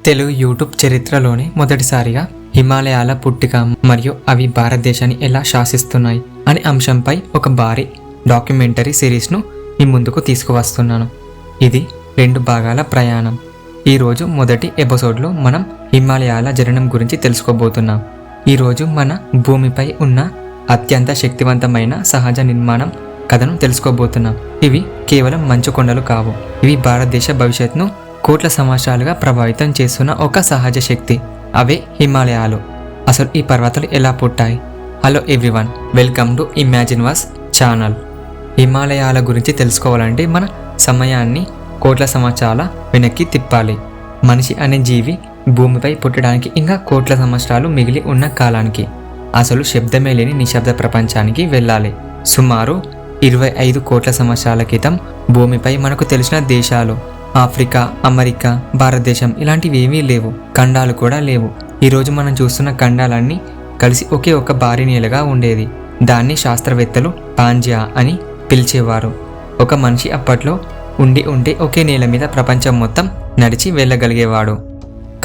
Telugu YouTube చరిత్రలోనే మొదటిసారిగా హిమాలయాల పుట్టిక మరియు అవి భారతదేశాన్ని ఎలా శాసిస్తున్నాయి అనే అంశంపై ఒక భారీ డాక్యుమెంటరీ సిరీస్ను మీ ముందుకు తీసుకువస్తున్నాను. ఇది 2 భాగాల ప్రయాణం. ఈరోజు మొదటి ఎపిసోడ్లో మనం హిమాలయాల జననం గురించి తెలుసుకోబోతున్నాం. ఈరోజు మన భూమిపై ఉన్న అత్యంత శక్తివంతమైన సహజ నిర్మాణం కథను తెలుసుకోబోతున్నాం. ఇవి కేవలం మంచు కొండలు కావు. ఇవి భారతదేశ భవిష్యత్తును కోట్ల సంవత్సరాలుగా ప్రభావితం చేస్తున్న ఒక సహజ శక్తి. అవే హిమాలయాలు. అసలు ఈ పర్వతాలు ఎలా పుట్టాయి? Hello everyone, welcome to Imagine వాస్ ఛానల్. హిమాలయాల గురించి తెలుసుకోవాలంటే మన సమయాన్ని కోట్ల సంవత్సరాల వెనక్కి తిప్పాలి. మనిషి అనే జీవి భూమిపై పుట్టడానికి ఇంకా కోట్ల సంవత్సరాలు మిగిలి ఉన్న కాలానికి, అసలు శబ్దమే లేని నిశ్శబ్ద ప్రపంచానికి వెళ్ళాలి. సుమారు 25 కోట్ల సంవత్సరాల క్రితం భూమిపై మనకు తెలిసిన దేశాలు ఆఫ్రికా, అమెరికా, భారతదేశం ఇలాంటివి ఏమీ లేవు. ఖండాలు కూడా లేవు. ఈరోజు మనం చూస్తున్న ఖండాలన్నీ కలిసి ఒకే ఒక భారీ నేలగా ఉండేది. దాన్ని శాస్త్రవేత్తలు పాంజియా అని పిలిచేవారు. ఒక మనిషి అప్పట్లో ఉంటే ఒకే నేల మీద ప్రపంచం మొత్తం నడిచి వెళ్ళగలిగేవాడు.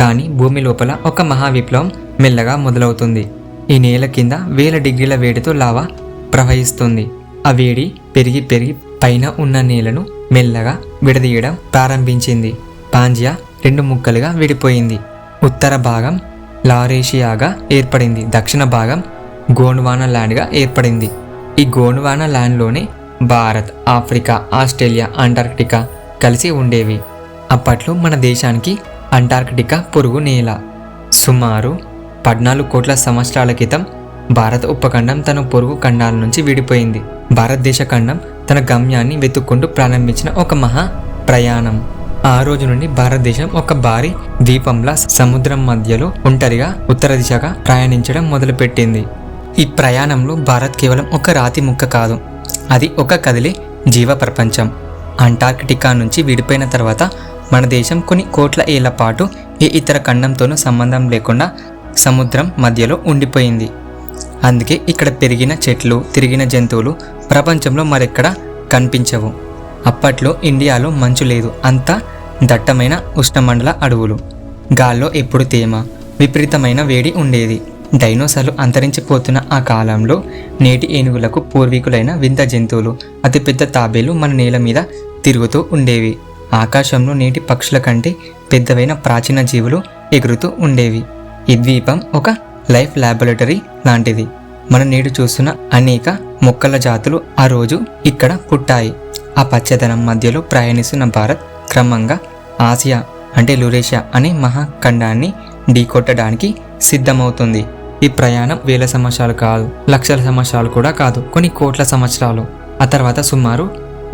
కానీ భూమి లోపల ఒక మహా విప్లవం మెల్లగా మొదలవుతుంది. ఈ నేల కింద 1000 డిగ్రీల వేడితో లావా ప్రవహిస్తుంది. ఆ వేడి పెరిగి పైన ఉన్న నేలను మెల్లగా విడదీయడం ప్రారంభించింది. పాంజియా 2 ముక్కలుగా విడిపోయింది. ఉత్తర భాగం లారేషియాగా ఏర్పడింది. దక్షిణ భాగం గోండ్వానా ల్యాండ్గా ఏర్పడింది. ఈ గోండ్వానా ల్యాండ్లోనే భారత్, ఆఫ్రికా, ఆస్ట్రేలియా, అంటార్కిటికా కలిసి ఉండేవి. అప్పట్లో మన దేశానికి అంటార్కిటికా పొరుగు నేల. సుమారు 14 కోట్ల సంవత్సరాల క్రితం భారత ఉపఖండం తన పొరుగు ఖండాల నుంచి విడిపోయింది. భారతదేశ ఖండం తన గమ్యాన్ని వెతుక్కుంటూ ప్రారంభించిన ఒక మహా ప్రయాణం. ఆ రోజు నుండి భారతదేశం ఒక భారీ ద్వీపంలా సముద్రం మధ్యలో ఒంటరిగా ఉత్తర దిశగా ప్రయాణించడం మొదలుపెట్టింది. ఈ ప్రయాణంలో భారత్ కేవలం ఒక రాతి ముక్క కాదు, అది ఒక కదిలే జీవ ప్రపంచం. అంటార్కిటికా నుంచి విడిపోయిన తర్వాత మన దేశం కొన్ని కోట్ల ఏళ్ల పాటు ఏ ఇతర ఖండంతోనూ సంబంధం లేకుండా సముద్రం మధ్యలో ఉండిపోయింది. అందుకే ఇక్కడ పెరిగిన చెట్లు, తిరిగిన జంతువులు ప్రపంచంలో మరెక్కడా కనిపించవు. అప్పట్లో ఇండియాలో మంచు లేదు. అంతా దట్టమైన ఉష్ణమండల అడవులు. గాల్లో ఎప్పుడు తేమ, విపరీతమైన వేడి ఉండేది. డైనోసార్లు అంతరించిపోతున్న ఆ కాలంలో నేటి ఏనుగులకు పూర్వీకులైన వింత జంతువులు, అతిపెద్ద తాబేలు మన నేల మీద తిరుగుతూ ఉండేవి. ఆకాశంలో నేటి పక్షుల కంటే పెద్దవైన ప్రాచీన జీవులు ఎగురుతూ ఉండేవి. ఈ ద్వీపం ఒక లైఫ్ ల్యాబొరేటరీ లాంటిది. మనం నేడు చూస్తున్న అనేక మొక్కల జాతులు ఆ రోజు ఇక్కడ పుట్టాయి. ఆ పచ్చదనం మధ్యలో ప్రయాణిస్తున్న భారత్ క్రమంగా ఆసియా అంటే లురేషియా అనే మహాఖండాన్ని ఢీకొట్టడానికి సిద్ధమవుతుంది. ఈ ప్రయాణం 1000 సంవత్సరాలు కాదు, లక్షల సంవత్సరాలు కూడా కాదు, కొన్ని కోట్ల సంవత్సరాలు. ఆ తర్వాత సుమారు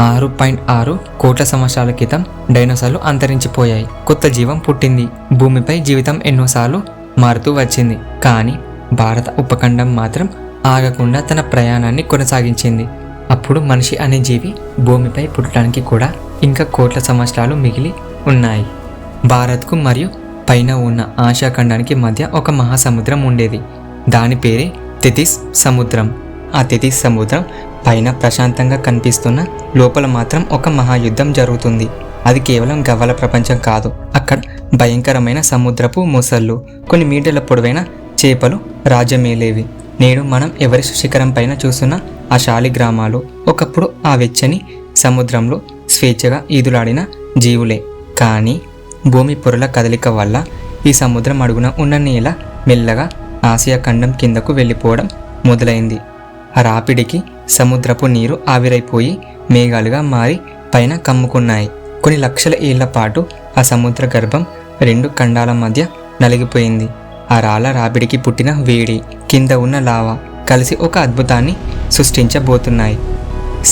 6.6 కోట్ల సంవత్సరాల క్రితం డైనోసార్లు అంతరించిపోయాయి. కొత్త జీవం పుట్టింది. భూమిపై జీవితం ఎన్నోసార్లు మారుతూ వచ్చింది. కానీ భారత ఉపఖండం మాత్రం ఆగకుండా తన ప్రయాణాన్ని కొనసాగించింది. అప్పుడు మనిషి అనే జీవి భూమిపై పుట్టడానికి కూడా ఇంకా కోట్ల సంవత్సరాలు మిగిలి ఉన్నాయి. భారత్కు మరియు పైన ఉన్న ఆసియా ఖండానికి మధ్య ఒక మహాసముద్రం ఉండేది. దాని పేరే తెతిస్ సముద్రం. ఆ తెతిస్ సముద్రం పైన ప్రశాంతంగా కనిపిస్తున్న లోపల మాత్రం ఒక మహాయుద్ధం జరుగుతుంది. అది కేవలం గవ్వల ప్రపంచం కాదు. అక్కడ భయంకరమైన సముద్రపు మొసళ్ళు, కొన్ని మీటర్ల పొడవైన చేపలు రాజ్యమేలేవి. నేడు మనం ఎవరెస్ట్ శిఖరం పైన చూస్తున్న ఆ శాలి గ్రామాలు ఒకప్పుడు ఆ వెచ్చని సముద్రంలో స్వేచ్ఛగా ఈదులాడిన జీవులే. కానీ భూమి పొరల కదలిక వల్ల ఈ సముద్రం అడుగున ఉన్న నేల మెల్లగా ఆసియా ఖండం కిందకు వెళ్ళిపోవడం మొదలైంది. ఆ రాపిడికి సముద్రపు నీరు ఆవిరైపోయి మేఘాలుగా మారి పైన కమ్ముకున్నాయి. కొన్ని లక్షల ఏళ్ల పాటు ఆ సముద్ర గర్భం 2 ఖండాల మధ్య నలిగిపోయింది. ఆ రాళ్ళ రాపిడికి పుట్టిన వేడి, కింద ఉన్న లావా కలిసి ఒక అద్భుతాన్ని సృష్టించబోతున్నాయి.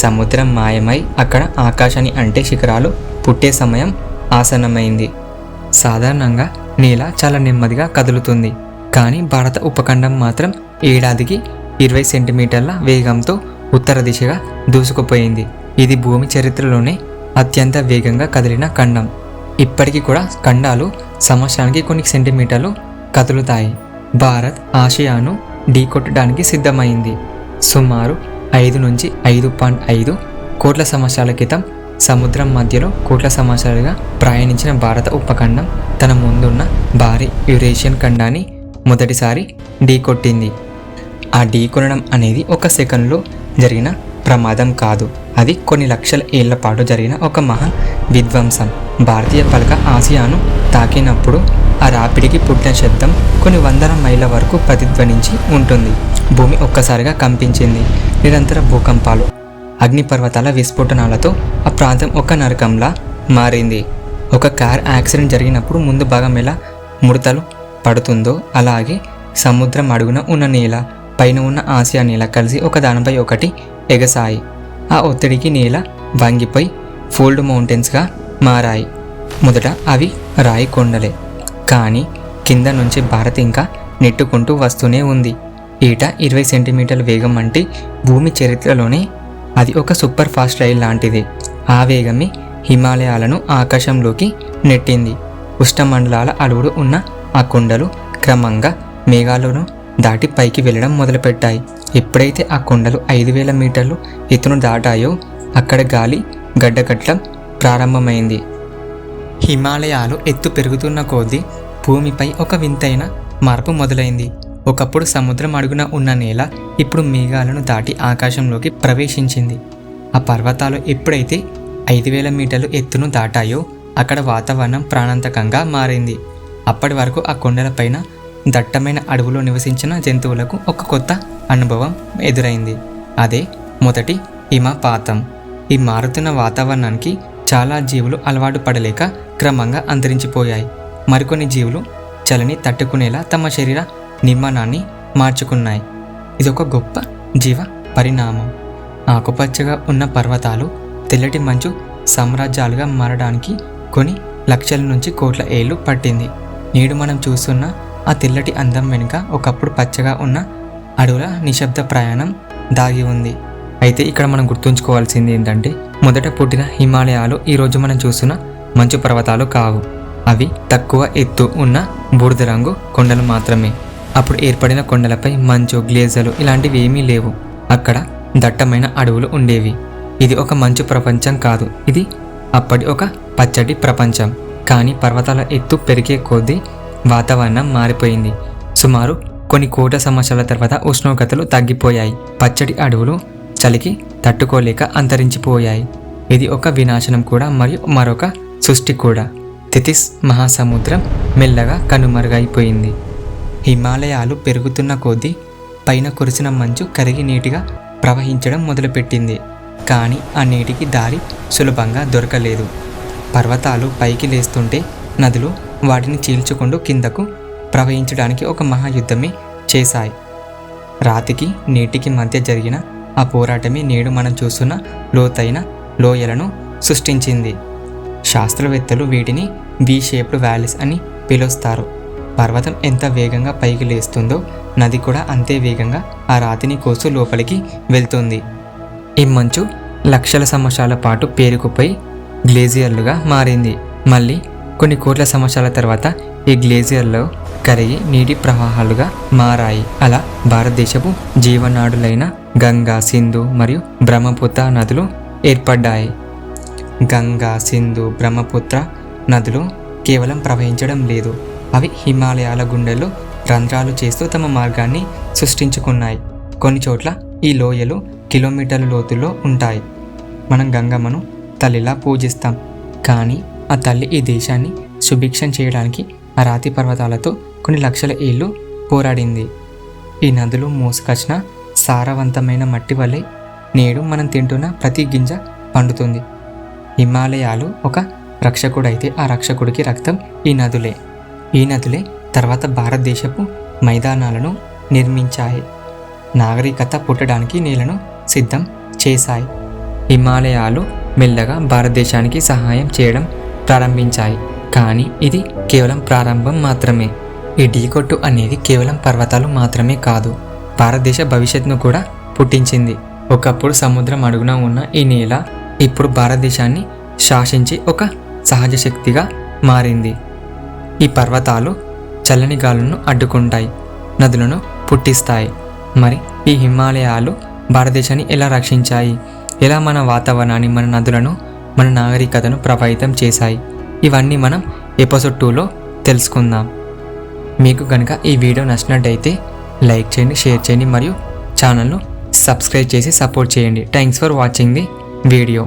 సముద్రం మాయమై అక్కడ ఆకాశాన్ని అంటే శిఖరాలు పుట్టే సమయం ఆసన్నమైంది. సాధారణంగా నేల చాలా నెమ్మదిగా కదులుతుంది. కానీ భారత ఉపఖండం మాత్రం ఏడాదికి 20 సెంటీమీటర్ల వేగంతో ఉత్తర దిశగా దూసుకుపోయింది. ఇది భూమి చరిత్రలోనే అత్యంత వేగంగా కదిలిన ఖండం. ఇప్పటికీ కూడా ఖండాలు సంవత్సరానికి కొన్ని సెంటీమీటర్లు కదులుతాయి. భారత్ ఆసియాను ఢీకొట్టడానికి సిద్ధమైంది. సుమారు 5 నుంచి 5.5 కోట్ల సంవత్సరాల క్రితం సముద్రం మధ్యలో కోట్ల సంవత్సరాలుగా ప్రయాణించిన భారత ఉపఖండం తన ముందున్న భారీ యురేషియన్ ఖండాన్ని మొదటిసారి ఢీకొట్టింది. ఆ ఢీకొనడం అనేది ఒక సెకండ్లో జరిగిన ప్రమాదం కాదు, అది కొన్ని లక్షల ఏళ్ల పాటు జరిగిన ఒక మహా విధ్వంసం. భారతీయ పలక ఆసియాను తాకినప్పుడు ఆ రాపిడికి పుట్టిన శబ్దం కొన్ని వందల మైళ్ళ వరకు ప్రతిధ్వనించి ఉంటుంది. భూమి ఒక్కసారిగా కంపించింది. నిరంతర భూకంపాలు, అగ్నిపర్వతాల విస్ఫోటనాలతో ఆ ప్రాంతం ఒక నరకంలా మారింది. ఒక కార్ యాక్సిడెంట్ జరిగినప్పుడు ముందు భాగం ఎలా ముడతలు పడుతుందో అలాగే సముద్రం అడుగున ఉన్న నేల, పైన ఉన్న ఆసియా నేల కలిసి ఒకదానిపై ఒకటి ఎగసాయి. ఆ ఒత్తిడికి నేల వంగిపోయి ఫోల్డ్ మౌంటైన్స్గా మారాయి. మొదట అవి రాయి కొండలే, కానీ కింద నుంచి భారత్ ఇంకా నెట్టుకుంటూ వస్తూనే ఉంది. ఈట 20 సెంటీమీటర్ల వేగం అంటే భూమి చరిత్రలోనే అది ఒక సూపర్ ఫాస్ట్ రైల్ లాంటిది. ఆ వేగమే హిమాలయాలను ఆకాశంలోకి నెట్టింది. ఉష్ణమండలాల అడవులు ఉన్న ఆ కొండలు క్రమంగా మేఘాలను దాటి పైకి వెళ్ళడం మొదలుపెట్టాయి. ఎప్పుడైతే ఆ కొండలు 5000 మీటర్లు ఎత్తును దాటాయో అక్కడ గాలి గడ్డకట్టడం ప్రారంభమైంది. హిమాలయాలు ఎత్తు పెరుగుతున్న కొద్దీ భూమిపై ఒక వింతైన మార్పు మొదలైంది. ఒకప్పుడు సముద్రం అడుగున ఉన్న నేల ఇప్పుడు మేఘాలను దాటి ఆకాశంలోకి ప్రవేశించింది. ఆ పర్వతాలు ఎప్పుడైతే 5000 మీటర్లు ఎత్తును దాటాయో అక్కడ వాతావరణం ప్రాణాంతకంగా మారింది. అప్పటి వరకు ఆ కొండలపైన దట్టమైన అడవులో నివసించిన జంతువులకు ఒక కొత్త అనుభవం ఎదురైంది. అదే మొదటి హిమపాతం. ఈ మారుతున్న వాతావరణానికి చాలా జీవులు అలవాటు పడలేక క్రమంగా అంతరించిపోయాయి. మరికొన్ని జీవులు చలిని తట్టుకునేలా తమ శరీర నిర్మాణాన్ని మార్చుకున్నాయి. ఇదొక గొప్ప జీవ పరిణామం. ఆకుపచ్చగా ఉన్న పర్వతాలు తెల్లటి మంచు సామ్రాజ్యాలుగా మారడానికి కొన్ని లక్షల నుంచి కోట్ల ఏళ్ళు పట్టింది. నేడు మనం చూస్తున్న ఆ తెల్లటి అందం వెనుక ఒకప్పుడు పచ్చగా ఉన్న అడవుల నిశ్శబ్ద ప్రయాణం దాగి ఉంది. అయితే ఇక్కడ మనం గుర్తుంచుకోవాల్సింది ఏంటంటే, మొదట పుట్టిన హిమాలయాలు ఈరోజు మనం చూస్తున్న మంచు పర్వతాలు కావు. అవి తక్కువ ఎత్తు ఉన్న బూడిద రంగు కొండలు మాత్రమే. అప్పుడు ఏర్పడిన కొండలపై మంచు, గ్లేజర్లు ఇలాంటివి ఏమీ లేవు. అక్కడ దట్టమైన అడవులు ఉండేవి. ఇది ఒక మంచు ప్రపంచం కాదు, ఇది అప్పటి ఒక పచ్చటి ప్రపంచం. కానీ పర్వతాల ఎత్తు పెరిగే కొద్దీ వాతావరణం మారిపోయింది. సుమారు కొన్ని కోట్ల సంవత్సరాల తర్వాత ఉష్ణోగ్రతలు తగ్గిపోయాయి. పచ్చటి అడవులు చలికి తట్టుకోలేక అంతరించిపోయాయి. ఇది ఒక వినాశనం కూడా మరియు మరొక సృష్టి కూడా. తితిస్ మహాసముద్రం మెల్లగా కనుమరుగైపోయింది. హిమాలయాలు పెరుగుతున్న కొద్దీ పైన కురిసిన మంచు కరిగి నీటిగా ప్రవహించడం మొదలుపెట్టింది. కానీ ఆ నీటికి దారి సులభంగా దొరకలేదు. పర్వతాలు పైకి లేస్తుంటే నదులు వాటిని చీల్చుకుంటూ కిందకు ప్రవహించడానికి ఒక మహాయుద్ధమే చేశాయి. రాతికి నీటికి మధ్య జరిగిన ఆ పోరాటమే నేడు మనం చూస్తున్న లోతైన లోయలను సృష్టించింది. శాస్త్రవేత్తలు వీటిని వి షేప్డ్ వ్యాలీస్ అని పిలుస్తారు. పర్వతం ఎంత వేగంగా పైకి లేస్తుందో నది కూడా అంతే వేగంగా ఆ రాతిని కోసు లోపలికి వెళ్తుంది. ఈ మంచు లక్షల సంవత్సరాల పాటు పేరుకుపోయి గ్లేజియర్లుగా మారింది. మళ్ళీ కొన్ని కోట్ల సంవత్సరాల తర్వాత ఈ గ్లేజియర్లో కరిగి నీటి ప్రవాహాలుగా మారాయి. అలా భారతదేశపు జీవనాడులైన గంగా, సింధు మరియు బ్రహ్మపుత్ర నదులు ఏర్పడ్డాయి. గంగా, సింధు, బ్రహ్మపుత్ర నదులు కేవలం ప్రవహించడం లేదు, అవి హిమాలయాల గుండెల్లో రంధ్రాలు చేస్తూ తమ మార్గాన్ని సృష్టించుకున్నాయి. కొన్ని చోట్ల ఈ లోయలు కిలోమీటర్ల లోతుల్లో ఉంటాయి. మనం గంగమ్మను తల్లిలా పూజిస్తాం, కానీ ఆ తల్లి ఈ దేశాన్ని సుభిక్షం చేయడానికి ఆ రాతి పర్వతాలతో కొన్ని లక్షల ఏళ్ళు పోరాడింది. ఈ నదులు మోసుకొచ్చిన సారవంతమైన మట్టి వల్లే నేడు మనం తింటున్న ప్రతి గింజ పండుతుంది. హిమాలయాలు ఒక రక్షకుడైతే ఆ రక్షకుడికి రక్తం ఈ నదులే. ఈ నదులే తర్వాత భారతదేశపు మైదానాలను నిర్మించాయి, నాగరికత పుట్టడానికి నేలను సిద్ధం చేశాయి. హిమాలయాలు మెల్లగా భారతదేశానికి సహాయం చేయడం ప్రారంభించాయి. కానీ ఇది కేవలం ప్రారంభం మాత్రమే. ఈ ఢీకొట్టు అనేది కేవలం పర్వతాలు మాత్రమే కాదు, భారతదేశ భవిష్యత్తును కూడా పుట్టించింది. ఒకప్పుడు సముద్రం అడుగున ఉన్న ఈ నేల ఇప్పుడు భారతదేశాన్ని శాసించే ఒక సహజ శక్తిగా మారింది. ఈ పర్వతాలు చల్లని గాలులను అడ్డుకుంటాయి, నదులను పుట్టిస్తాయి. మరి ఈ హిమాలయాలు భారతదేశాన్ని ఎలా రక్షించాయి? ఎలా మన వాతావరణాన్ని, మన నదులను మన నాగరికతను ప్రభావితం చేశాయి. ఇవన్నీ మనం ఎపిసోడ్ 2లో తెలుసుకుందాం. మీకు కనుక ఈ వీడియో నచ్చినట్టయితే లైక్ చేయండి, షేర్ చేయండి మరియు ఛానల్ను సబ్స్క్రైబ్ చేసి సపోర్ట్ చేయండి. Thanks for watching the video.